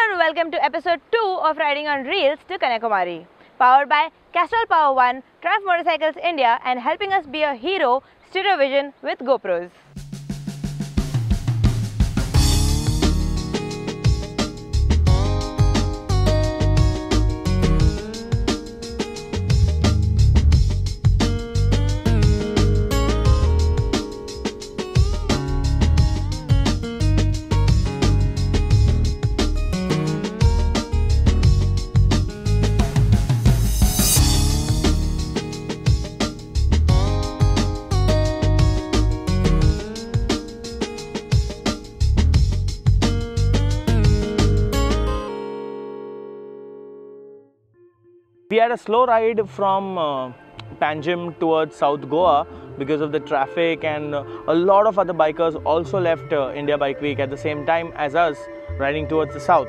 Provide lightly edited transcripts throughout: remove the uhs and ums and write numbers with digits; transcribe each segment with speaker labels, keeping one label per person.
Speaker 1: Hello and welcome to episode 2 of Riding on Reels to Kanyakumari. Powered by Castrol Power One, Triumph Motorcycles India, and helping us be a hero, Stereo Vision with GoPros.
Speaker 2: We had a slow ride from Panjim towards South Goa because of the traffic, and a lot of other bikers also left India Bike Week at the same time as us, riding towards the south.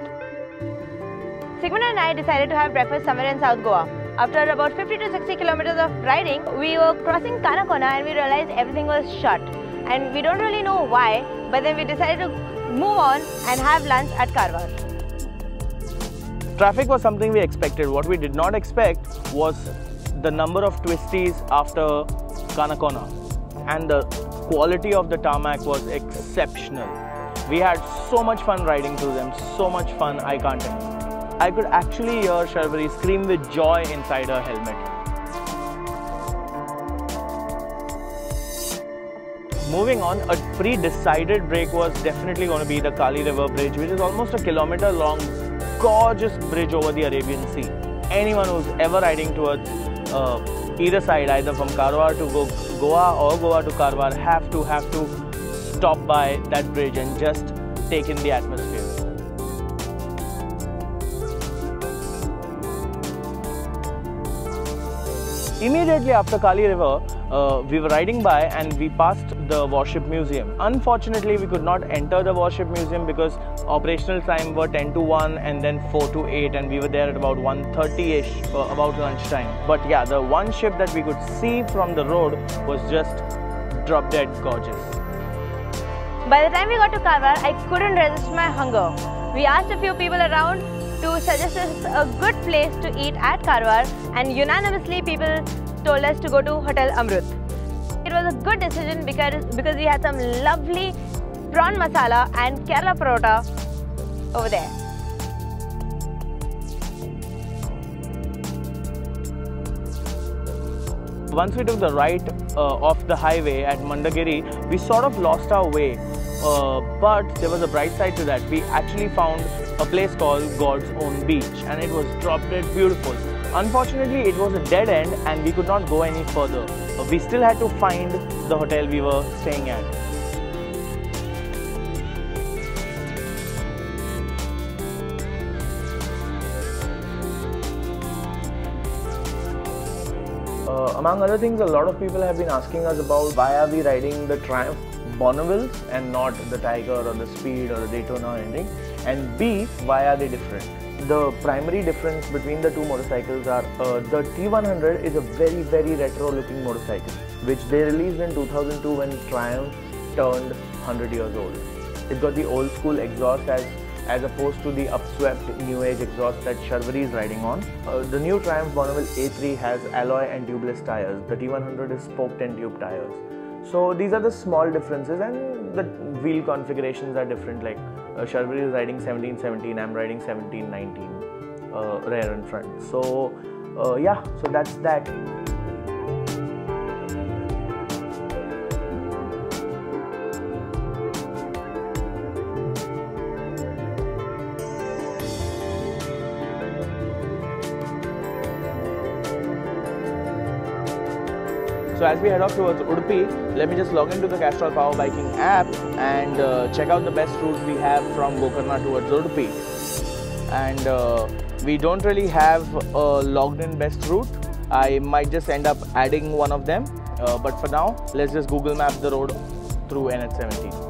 Speaker 1: Sigmund and I decided to have breakfast somewhere in South Goa. After about 50 to 60 kilometers of riding, we were crossing Karnataka and we realized everything was shut. And we don't really know why, but then we decided to move on and have lunch at Karwar.
Speaker 2: Traffic was something we expected. What we did not expect was the number of twisties after Kanyakumari, and the quality of the tarmac was exceptional. We had so much fun riding through them, so much fun, I can't tell you. I could actually hear Sharvari scream with joy inside her helmet. Moving on, a pre-decided break was definitely going to be the Kali River Bridge, which is almost a kilometer long, gorgeous bridge over the Arabian Sea. Anyone who's ever riding towards either side, either from Karwar to Goa or Goa to Karwar, have to stop by that bridge and just take in the atmosphere. Immediately after Kali River, we were riding by and we passed the Warship Museum. Unfortunately, we could not enter the Warship Museum because operational time were 10 to 1 and then 4 to 8, and we were there at about 1:30ish, about lunchtime. But yeah, the one ship that we could see from the road was just drop dead gorgeous.
Speaker 1: By the time we got to Karwar, I couldn't resist my hunger. We asked a few people around to suggest us a good place to eat at Karwar, and unanimously people told us to go to Hotel Amrut. It was a good decision because we had some lovely prawn masala and Kerala parota over there.
Speaker 2: Once we took the right off the highway at Mandagiri, we sort of lost our way. But there was a bright side to that. We actually found a place called God's Own Beach, and it was drop dead beautiful. Unfortunately, it was a dead end and we could not go any further. We still had to find the hotel we were staying at. Among other things, a lot of people have been asking us about why are we riding the Triumph Bonneville and not the Tiger or the Speed or the Daytona or anything, and B, why are they different? The primary difference between the two motorcycles are the T100 is a very retro looking motorcycle which they released in 2002 when Triumph turned 100 years old. It's got the old school exhaust as opposed to the upswept new age exhaust that Sharvari is riding on. The new Triumph Bonneville A3 has alloy and tubeless tires. The T100 is spoked and tube tires. So these are the small differences, and the wheel configurations are different. Like Sharvari is riding 17-17, I'm riding 17-19 rear and front. So yeah, so that's that. So as we head off towards Udupi, let me just log into the Castrol Power Biking app and check out the best routes we have from Gokarna towards Udupi. And we don't really have a logged in best route. I might just end up adding one of them. But for now, let's just Google map the road through NH17.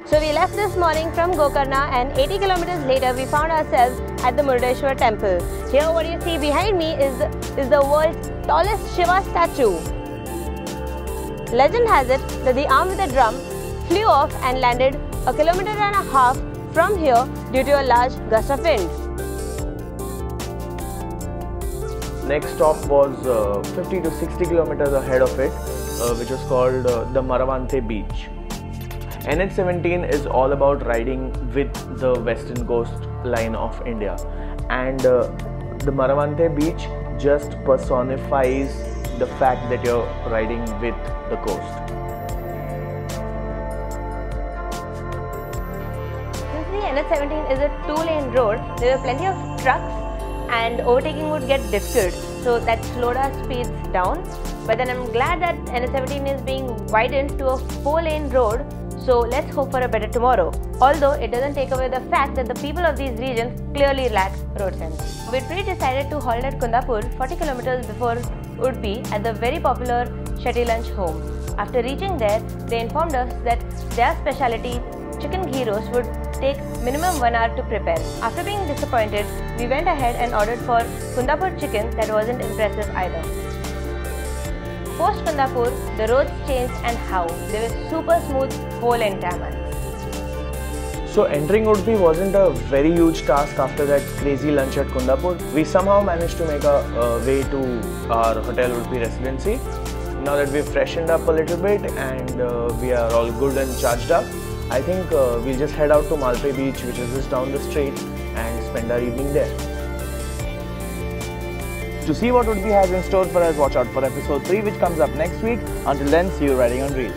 Speaker 1: So we left left this morning from Gokarna and 80 kilometers later we found ourselves at the Murudeshwar temple. Here what you see behind me is the world's tallest Shiva statue. Legend has it that the arm with the drum flew off and landed 1.5 kilometers from here due to a large gust of wind.
Speaker 2: Next stop was 50 to 60 kilometers ahead of it, which was called the Maravanthe beach. NH17 is all about riding with the western coastline of India, and the Maravanthe beach just personifies the fact that you're riding with the coast.
Speaker 1: Since the NH17 is a 2-lane road, there were plenty of trucks and overtaking would get difficult, so that slowed our speeds down. But then I'm glad that NH17 is being widened to a 4-lane road, so let's hope for a better tomorrow. Although it doesn't take away the fact that the people of these regions clearly lack road sense. We decided to halt at Kundapur 40 kilometers before Udupi at the very popular Sharvari Lunch home. After reaching there, they informed us that their specialty chicken ghee roast would take minimum 1 hour to prepare. After being disappointed, we went ahead and ordered for Kundapur chicken that wasn't impressive either. Post Kundapur, the roads changed and how. They were super smooth whole-lane tarmac.
Speaker 2: So entering Udupi wasn't a very huge task after that crazy lunch at Kundapur. We somehow managed to make a way to our Hotel Udupi residency. Now that we've freshened up a little bit and we are all good and charged up, I think we'll just head out to Malpe beach, which is just down the street, and spend our evening there. To see what Udupi has in store for us, watch out for episode 3, which comes up next week. Until then, see you riding on Reel.